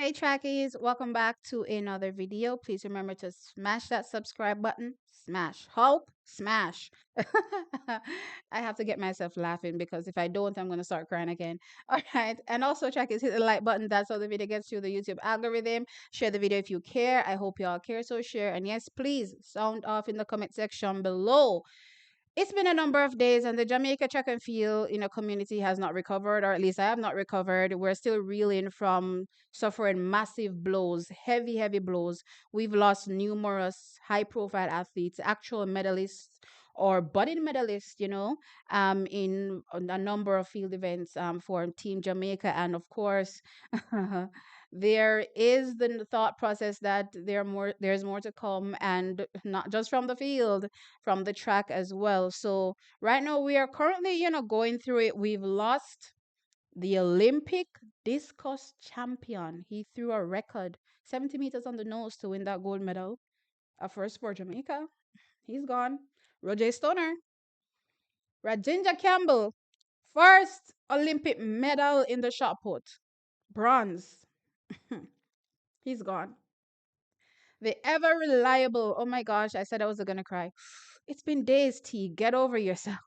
Hi, trackies. Welcome back to another video. Please remember to smash that subscribe button. Smash. Hulk, smash. I have to get myself laughing because if I don't, I'm going to start crying again. All right. And also, trackies, hit the like button. That's how the video gets through the YouTube algorithm. Share the video if you care. I hope you all care, so share. And yes, please sound off in the comment section below. It's been a number of days, and the Jamaica track and field community has not recovered, or at least I have not recovered. We're still reeling from suffering massive blows, heavy, heavy blows. We've lost numerous high-profile athletes, actual medalists or budding medalists, in a number of field events for Team Jamaica, and of course. There is the thought process that there's more to come, and not just from the field, from the track as well. So right now we are currently, going through it. We've lost the Olympic discus champion. He threw a record 70 meters on the nose to win that gold medal. A first for Jamaica. He's gone. Roger Stoner. Rajinja Campbell. First Olympic medal in the shot put. Bronze. He's gone. The ever reliable. Oh my gosh, I said I was gonna cry. It's been days, T. Get over yourself.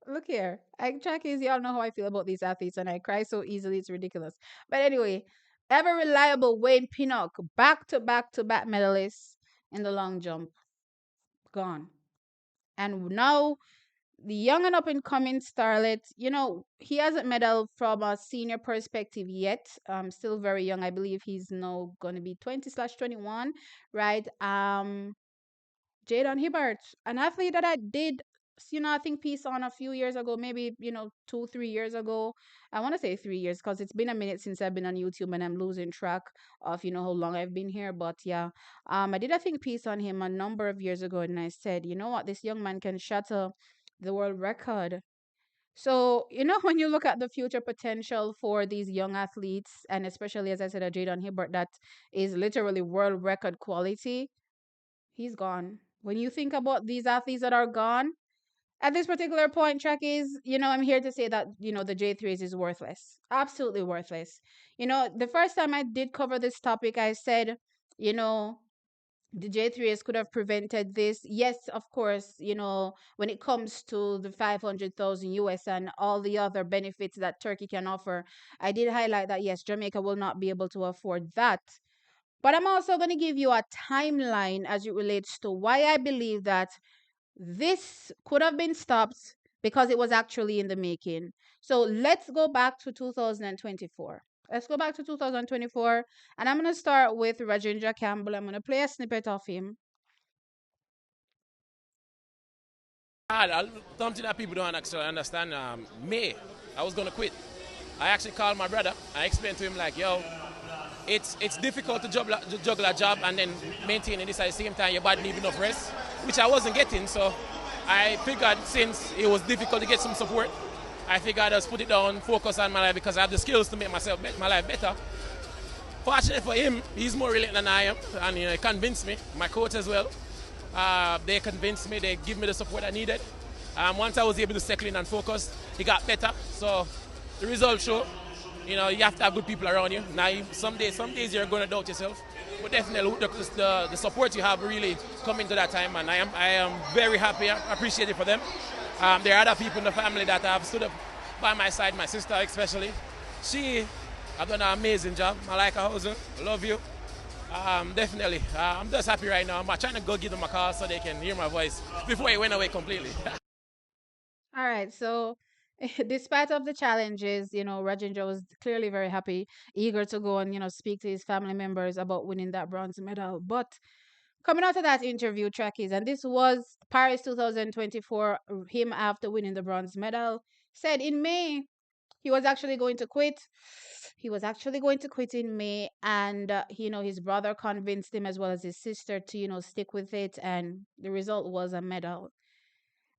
Look here. I track easy. Y'all know how I feel about these athletes, and I cry so easily. It's ridiculous. But anyway, ever reliable Wayne Pinnock, back to back to back medalists in the long jump, gone. And now the young and up and coming starlet, he hasn't medaled from a senior perspective yet. Still very young. I believe he's now gonna be 20/21, right? Jadon Hibbert, an athlete that I did, I think piece on a few years ago, maybe, 2, 3 years ago. I want to say 3 years because it's been a minute since I've been on YouTube and I'm losing track of, how long I've been here. But yeah, I did a think piece on him a number of years ago, and I said, you know what, this young man can shatter the world record. So, when you look at the future potential for these young athletes, and especially, as I said, a Jadon Hibbert, that is literally world record quality, he's gone. When you think about these athletes that are gone, at this particular point, track is, I'm here to say that, the J3s is worthless. Absolutely worthless. The first time I did cover this topic, I said, you know, the J3s could have prevented this. Yes, of course, when it comes to the 500,000 US and all the other benefits that Turkey can offer, I did highlight that, yes, Jamaica will not be able to afford that. But I'm also going to give you a timeline as it relates to why I believe that this could have been stopped because it was actually in the making. So let's go back to 2024. Let's go back to 2024. And I'm going to start with Rajendra Campbell. I'm going to play a snippet of him. Something that people don't actually understand. May, I was going to quit. I actually called my brother. I explained to him like, yo, it's difficult to juggle a job and then maintaining this at the same time. Your body needs enough rest, which I wasn't getting. So I figured since it was difficult to get some support, I figured I'd just put it down, focus on my life because I have the skills to make my life better. Fortunately for him, he's more resilient than I am, and he convinced me. My coach as well. They convinced me. They give me the support I needed. Once I was able to settle in and focus, it got better. So the results show. You have to have good people around you. Now, some days you're going to doubt yourself, but definitely the support you have really come into that time, and I am very happy. I appreciate it for them. There are other people in the family that have stood up by my side. My sister, especially, she have done an amazing job. I like her husband. I love you. Definitely. I'm just happy right now. I'm trying to go give them a call so they can hear my voice before it went away completely. All right. So, despite of the challenges, Rajendra was clearly very happy, eager to go and, speak to his family members about winning that bronze medal. But coming out of that interview, trackies, and this was Paris 2024, him after winning the bronze medal, said in May he was actually going to quit. He was actually going to quit in May, and his brother convinced him as well as his sister to stick with it, and the result was a medal.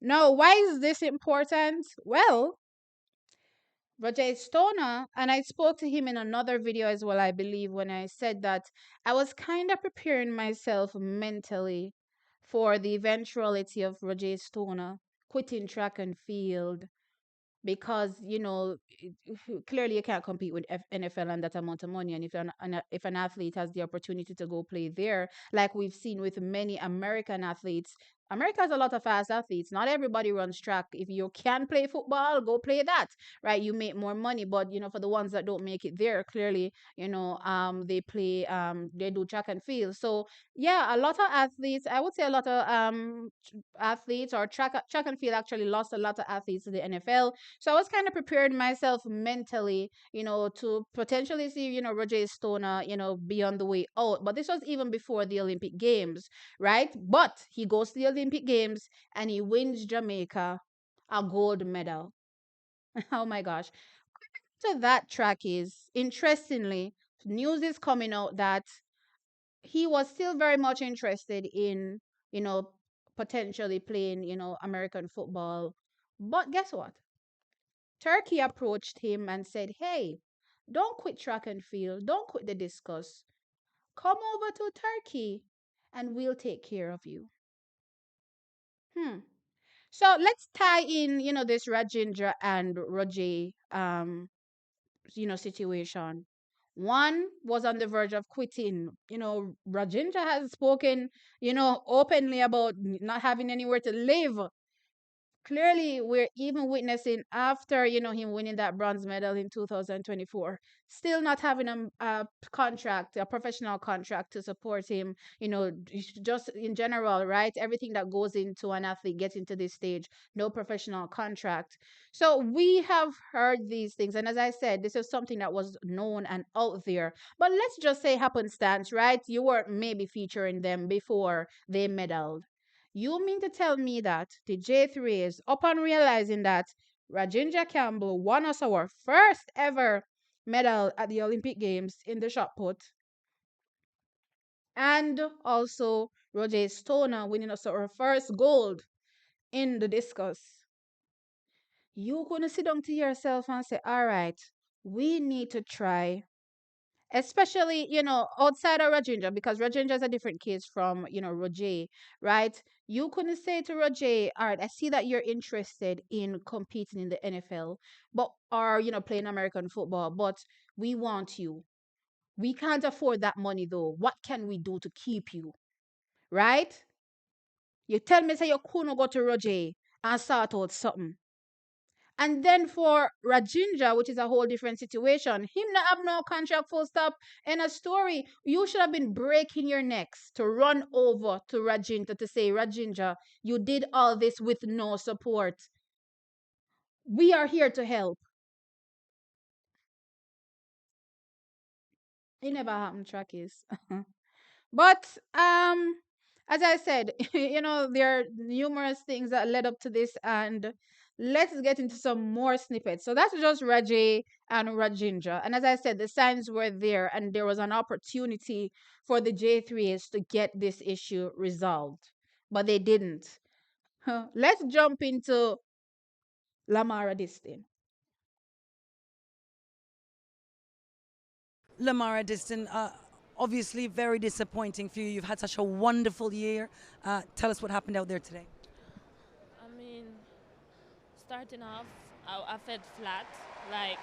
Now, why is this important? Well, Roger Stoner, and I spoke to him in another video as well, I believe, when I said that I was kind of preparing myself mentally for the eventuality of Roger Stoner quitting track and field because clearly you can't compete with NFL and that amount of money. And if an athlete has the opportunity to go play there, like we've seen with many American athletes. America has a lot of fast athletes. Not everybody runs track. If you can play football, go play that, right? You make more money. But for the ones that don't make it there, clearly, they do track and field. So yeah, a lot of athletes, I would say a lot of athletes or track and field actually lost a lot of athletes to the NFL. So I was kind of preparing myself mentally, to potentially see, Roger Stoner, be on the way out. But this was even before the Olympic Games, right? But he goes to the Olympic Games and he wins Jamaica a gold medal. Oh my gosh. So that track is, interestingly, news is coming out that he was still very much interested in, you know, potentially playing, American football. But guess what? Turkey approached him and said, "Hey, don't quit track and field, don't quit the discus. Come over to Turkey and we'll take care of you." Hmm. So let's tie in, this Rajendra and Roger situation. One was on the verge of quitting. Rajendra has spoken, openly about not having anywhere to live. Clearly we're even witnessing after him winning that bronze medal in 2024, still not having a contract, a professional contract to support him, just in general, right? Everything that goes into an athlete getting to this stage, no professional contract. So we have heard these things, and as I said, this is something that was known and out there, but let's just say happenstance, right? You were maybe featuring them before they medaled. You mean to tell me that the J3s, upon realizing that Rajendra Campbell won us our first ever medal at the Olympic Games in the shot put, and also Roger Stoner winning us our first gold in the discus, you gonna sit down to yourself and say, all right, we need to try, especially outside of Rajendra, because Rajendra is a different case from Roger, right? You couldn't say to Roger, all right, I see that you're interested in competing in the NFL, but or playing American football, but we want you. We can't afford that money though. What can we do to keep you, right? You tell me say you couldn't go to Roger and sort out something. And then for Rajindra, which is a whole different situation, him not have no contract full stop in a story. You should have been breaking your necks to run over to Rajindra to say, Rajindra, you did all this with no support. We are here to help. It never happened, Trakis. But as I said, there are numerous things that led up to this, and let's get into some more snippets. So that's just Raji and Rajindra. And as I said, the signs were there, and there was an opportunity for the J3s to get this issue resolved, but they didn't. Let's jump into Lamara Distin. Lamara Diston, obviously very disappointing for you. You've had such a wonderful year. Tell us what happened out there today. I mean, starting off, I felt flat. Like,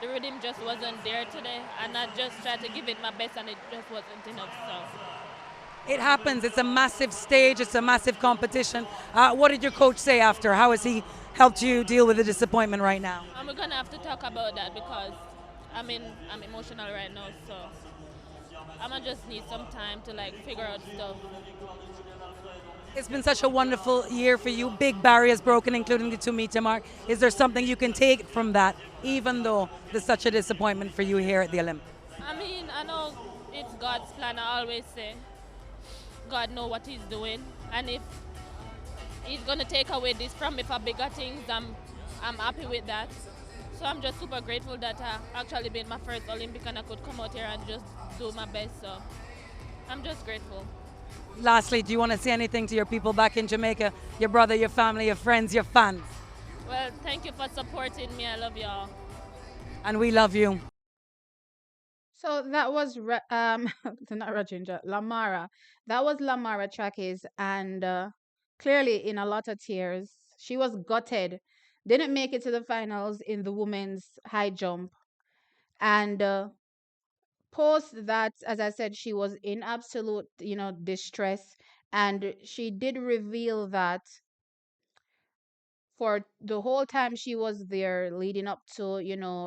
the rhythm just wasn't there today. And I just tried to give it my best, and it just wasn't enough. So, It happens. It's a massive stage. It's a massive competition. What did your coach say after? How has he helped you deal with the disappointment right now? and we're going to have to talk about that because I'm emotional right now. So, I'm going to just need some time to, like, figure out stuff. It's been such a wonderful year for you. Big barriers broken, including the 2 meter mark. Is there something you can take from that, even though there's such a disappointment for you here at the Olympics? I mean, I know it's God's plan. I always say God know what He's doing, and if He's gonna take away this from me for bigger things, I'm happy with that. So I'm just super grateful that I actually been my first Olympic and I could come out here and just do my best. So I'm just grateful. Lastly, do you want to say anything to your people back in Jamaica, your brother, your family, your friends, your fans? Well, thank you for supporting me. I love y'all. And we love you. So that was not Rajendra, Lamara. That was Lamara Trackers, and clearly in a lot of tears. She was gutted didn't make it to the finals in the women's high jump. And post that, as I said, she was in absolute, distress. And she did reveal that for the whole time she was there leading up to,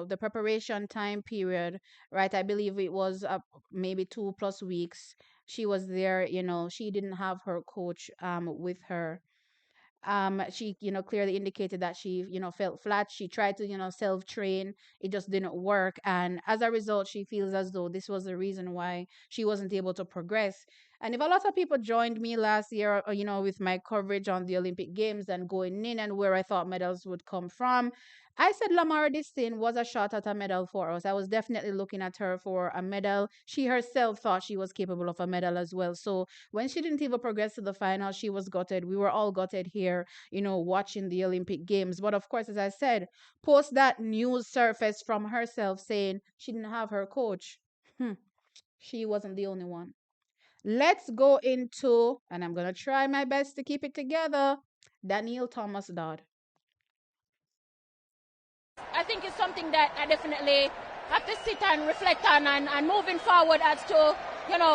the preparation time period, right? I believe it was maybe 2 plus weeks. She was there, she didn't have her coach with her. She clearly indicated that she felt flat. She tried to self train. It just didn't work, and as a result she feels as though this was the reason why she wasn't able to progress. And if a lot of people joined me last year, with my coverage on the Olympic Games and going in and where I thought medals would come from, I said Lamar Distin was a shot at a medal for us. I was definitely looking at her for a medal. She herself thought she was capable of a medal as well. So when she didn't even progress to the final, she was gutted. We were all gutted here, watching the Olympic Games. But of course, as I said, post that news surfaced from herself saying she didn't have her coach. Hmm, she wasn't the only one. Let's go into, and I'm going to try my best to keep it together, Daniel Thomas Dodd. I think it's something that I definitely have to sit and reflect on and moving forward as to,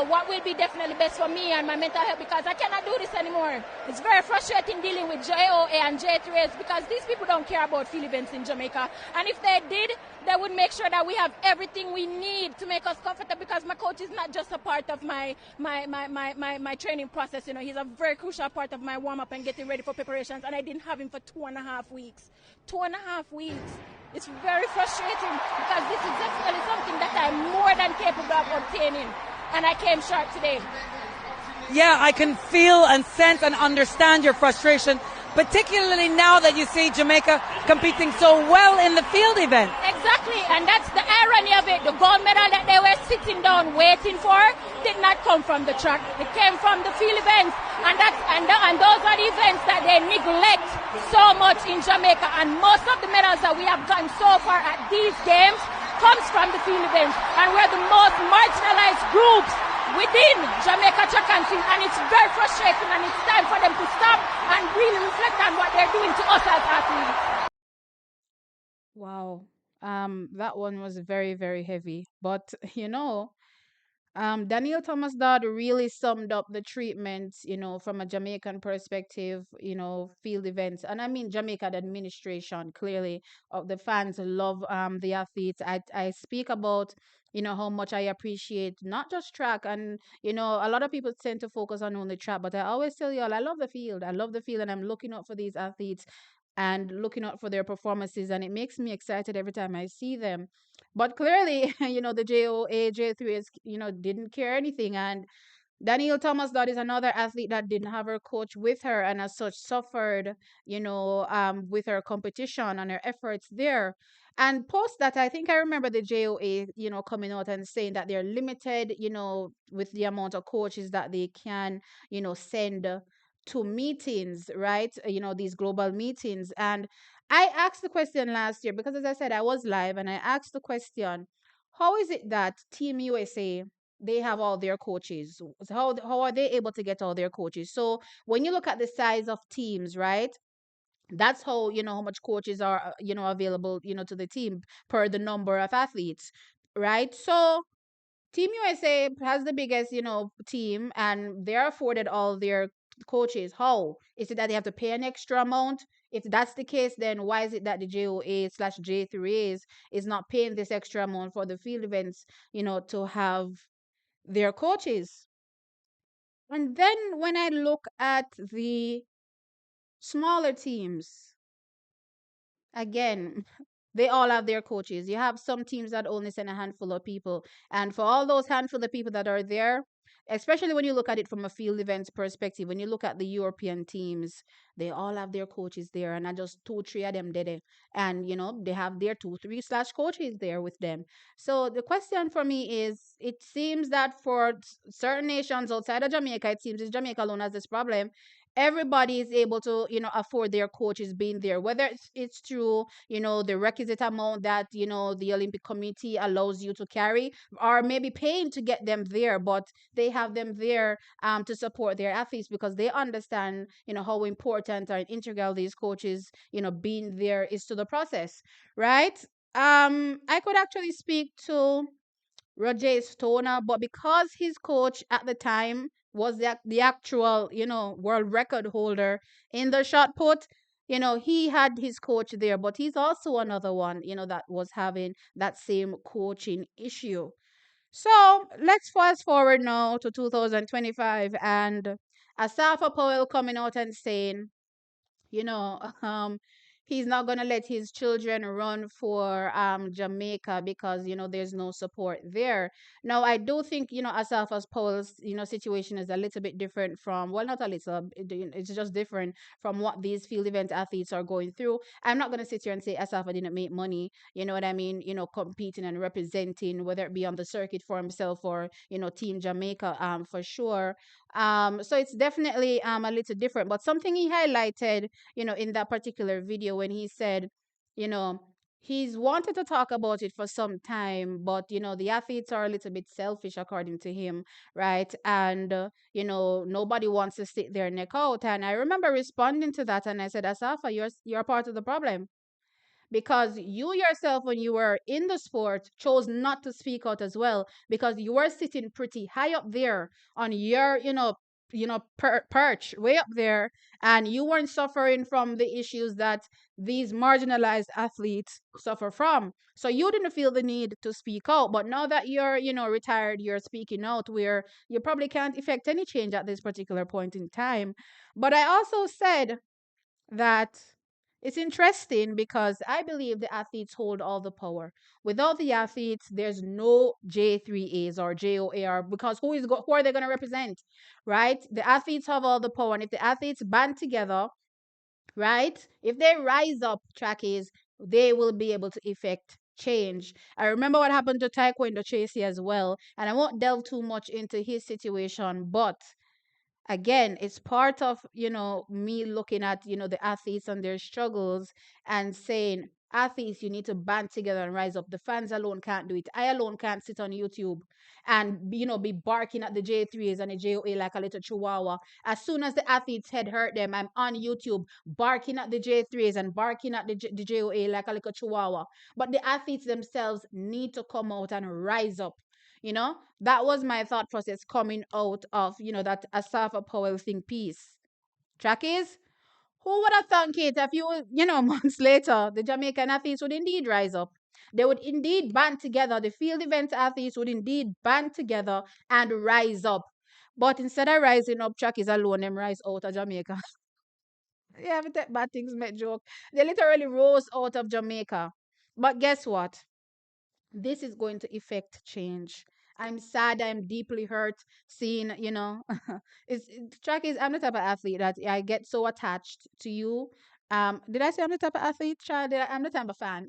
what will be definitely best for me and my mental health, because I cannot do this anymore. It's very frustrating dealing with JOA and J3S because these people don't care about field events in Jamaica. And if they did, they would make sure that we have everything we need to make us comfortable, because my coach is not just a part of my training process. He's a very crucial part of my warm-up and getting ready for preparations, and I didn't have him for 2.5 weeks. 2.5 weeks. It's very frustrating because this is definitely something that I'm more than capable of obtaining, and I came short today. Yeah, I can feel and sense and understand your frustration, particularly now that you see Jamaica competing so well in the field event. Exactly, and that's the irony of it. The gold medal that they were sitting down waiting for did not come from the track. It came from the field events, and those are the events that they neglect so much in Jamaica. And most of the medals that we have gotten so far at these games comes from the field events, and we're the most marginalized groups within Jamaica track and field, and it's very frustrating, and it's time for them to stop and really reflect on what they're doing to us as athletes. Wow. That one was very, very heavy. But Daniel Thomas Dodd really summed up the treatment, from a Jamaican perspective, field events. And I mean, Jamaican administration, clearly, the fans love the athletes. I speak about, how much I appreciate not just track. And, a lot of people tend to focus on only track, but I always tell you all, I love the field. I love the field, and I'm looking out for these athletes and looking out for their performances. And it makes me excited every time I see them. But clearly, the JOA, J3 is, didn't care anything. And Daniel Thomas, that is another athlete that didn't have her coach with her and as such suffered, with her competition and her efforts there. And post that, I think I remember the JOA, coming out and saying that they're limited, with the amount of coaches that they can, send to meetings, right? These global meetings. And I asked the question last year because, as I said, I was live and I asked the question, how is it that Team USA, they have all their coaches? So how are they able to get all their coaches? So when you look at the size of teams, right? That's how how much coaches are available to the team per the number of athletes, right? So Team USA has the biggest, team, and they're afforded all their coaches. How is it that they have to pay an extra amount? If that's the case, then why is it that the JOA slash J3 is not paying this extra amount for the field events, to have their coaches? And then when I look at the smaller teams, again, they all have their coaches. You have some teams that only send a handful of people. And for all those handful of people that are there, especially when you look at it from a field events perspective, when you look at the European teams, they all have their coaches there. And not just two, three of them did it. And, they have their two, three slash coaches there with them. So the question for me is, it seems that for certain nations outside of Jamaica, it seems it's Jamaica alone has this problem. everybody is able to, afford their coaches being there, whether it's through, the requisite amount that, the Olympic Committee allows you to carry, or maybe paying to get them there, but they have them there to support their athletes because they understand, how important or integral these coaches, being there is to the process, right? I could actually speak to Roger Stoner, but because his coach at the time was the actual, world record holder in the shot put, he had his coach there, but he's also another one, that was having that same coaching issue. So let's fast forward now to 2025 and Asafa Powell coming out and saying, you know, he's not gonna let his children run for Jamaica because there's no support there. Now I do think Asafa Powell's situation is a little bit different from, well, not a little, it's just different from what these field event athletes are going through. I'm not gonna sit here and say Asafa didn't make money. You know what I mean? Competing and representing, whether it be on the circuit for himself or Team Jamaica, for sure. So it's definitely a little different. But something he highlighted, in that particular video when he said, you know, he's wanted to talk about it for some time, but the athletes are a little bit selfish according to him, right? And nobody wants to sit their neck out. And I remember responding to that, and I said, Asafa, you're part of the problem because you yourself, when you were in the sport, chose not to speak out as well because you were sitting pretty high up there on your perch way up there, and you weren't suffering from the issues that these marginalized athletes suffer from, so you didn't feel the need to speak out. But now that you're retired, you're speaking out where you probably can't effect any change at this particular point in time. But I also said that it's interesting because I believe the athletes hold all the power. Without the athletes, there's no J3As or JOAR because who are they going to represent, right? The athletes have all the power, and if the athletes band together, right? If they rise up, trackies, they will be able to effect change. I remember what happened to Taekwondo Tracy as well, and I won't delve too much into his situation, but again, it's part of me looking at the athletes and their struggles and saying, athletes, you need to band together and rise up. The fans alone can't do it. I alone can't sit on YouTube and be barking at the J3s and the JOA like a little chihuahua. As soon as the athletes head hurt them, I'm on YouTube barking at the J3s and barking at the JOA like a little chihuahua. But the athletes themselves need to come out and rise up. That was my thought process coming out of that Asafa Powell think piece. Track is, who would have thunk it a few months later the Jamaican athletes would indeed rise up. They would indeed band together. The field event athletes would indeed band together and rise up. But instead of rising up, Track is alone, them rise out of Jamaica. Yeah, but that bad things make joke. They literally rose out of Jamaica. But guess what? This is going to effect change. I'm sad. I'm deeply hurt seeing, track is, I'm the type of athlete that I get so attached to you. Did I say I'm the type of athlete, child? I'm the type of fan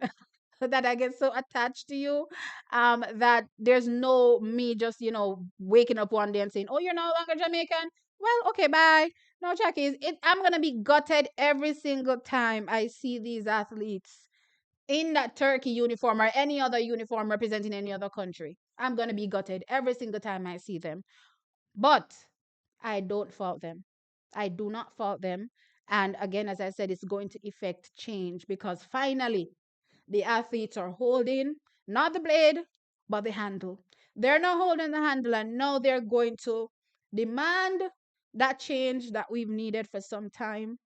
that I get so attached to you, that there's no me just, waking up one day and saying, oh, you're no longer Jamaican. Well, okay, bye. No, Jackie, I'm gonna be gutted every single time I see these athletes in that turkey uniform or any other uniform representing any other country. I'm going to be gutted every single time I see them. But I don't fault them. I do not fault them. And again, as I said, it's going to effect change because finally the athletes are holding not the blade, but the handle. They're not holding the handle, and now they're going to demand that change that we've needed for some time,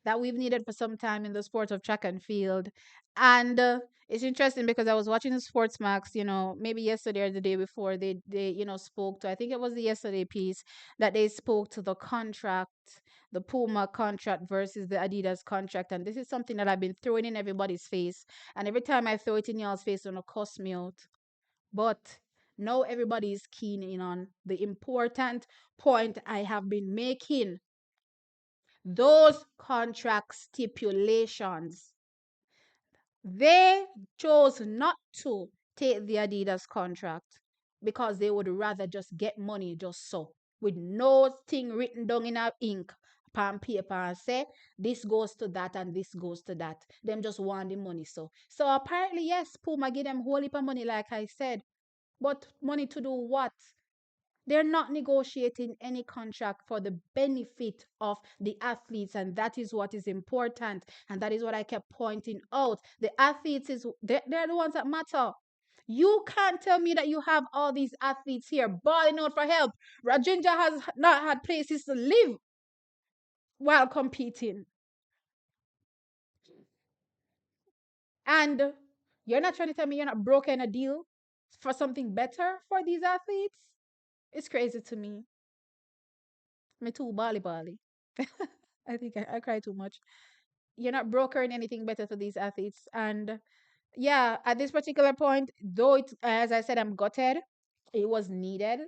for some time in the sport of track and field. And it's interesting because I was watching the Sports Max, maybe yesterday or the day before they spoke to, I think it was the yesterday piece that they spoke to the contract, the Puma contract versus the Adidas contract. And this is something that I've been throwing in everybody's face. And every time I throw it in y'all's face, it'll cuss me out. But now everybody is keen in on the important point I have been making. Those contract stipulations, they chose not to take the Adidas contract because they would rather just get money just so. with no thing written down in a ink pan paper and say this goes to that and this goes to that. Them just want the money. So apparently, yes, Puma give them whole heap of money, like I said. But money to do what? They're not negotiating any contract for the benefit of the athletes, and that is what is important. And that is what I kept pointing out. The athletes they're the ones that matter. You can't tell me that you have all these athletes here bawling out for help. Rajinja has not had places to live while competing. And you're not trying to tell me you're not broken a deal for something better for these athletes? It's crazy to me. Me too, Bali Bali. I think I cry too much. You're not brokering anything better for these athletes. And yeah, at this particular point, though it, as I said, I'm gutted, it was needed.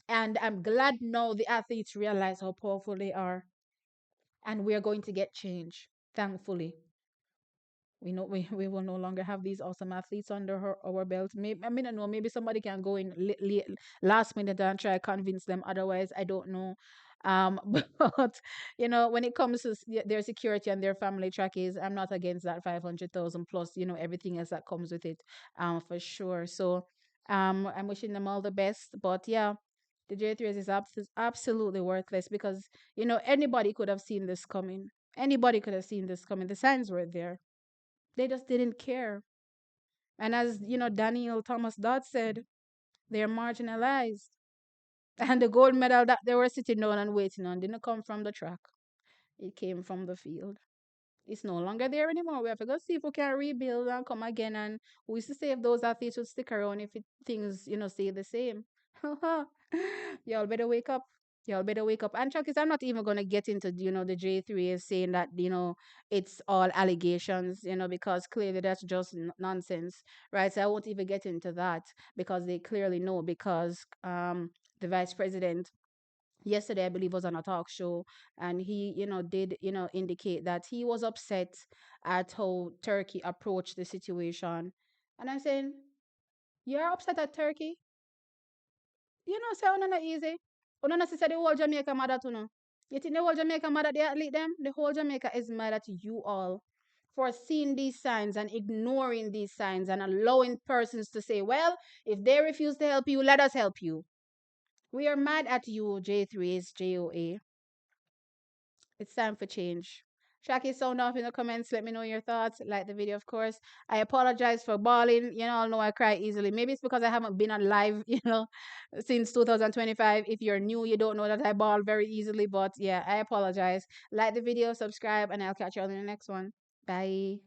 And I'm glad now the athletes realize how powerful they are. And we are going to get change, thankfully. We know we will no longer have these awesome athletes under our belt. Maybe I mean I don't know, maybe somebody can go in last minute and try to convince them otherwise. I don't know. But when it comes to their security and their family trackies, I'm not against that 500,000 plus, everything else that comes with it, for sure. So I'm wishing them all the best. But yeah, the J3s is absolutely worthless because anybody could have seen this coming. Anybody could have seen this coming. The signs were there. They just didn't care. And as Daniel Thomas Dodd said, they're marginalized. And the gold medal that they were sitting down and waiting on didn't come from the track. It came from the field. It's no longer there anymore. We have to go see if we can rebuild and come again. And who is to say if those athletes would stick around if things, stay the same? Y'all better wake up. Y'all better wake up. And Chuckies, I'm not even going to get into, the J3 is saying that, it's all allegations, because clearly that's just nonsense, right? So I won't even get into that because they clearly know because the vice president yesterday I believe was on a talk show and he did indicate that he was upset at how Turkey approached the situation. And I'm saying, you're upset at Turkey? Say not easy. Una not say the whole Jamaica mad at you. You think the whole Jamaica mad at the athlete them? The whole Jamaica is mad at you all for seeing these signs and ignoring these signs and allowing persons to say, well, if they refuse to help you, let us help you. We are mad at you, J3's JOA. It's time for change. Shaki, sound off in the comments. Let me know your thoughts. Like the video, of course. I apologize for bawling. I know I cry easily. Maybe it's because I haven't been on live, since 2025. If you're new, you don't know that I bawl very easily. But yeah, I apologize. Like the video, subscribe, and I'll catch you on the next one. Bye.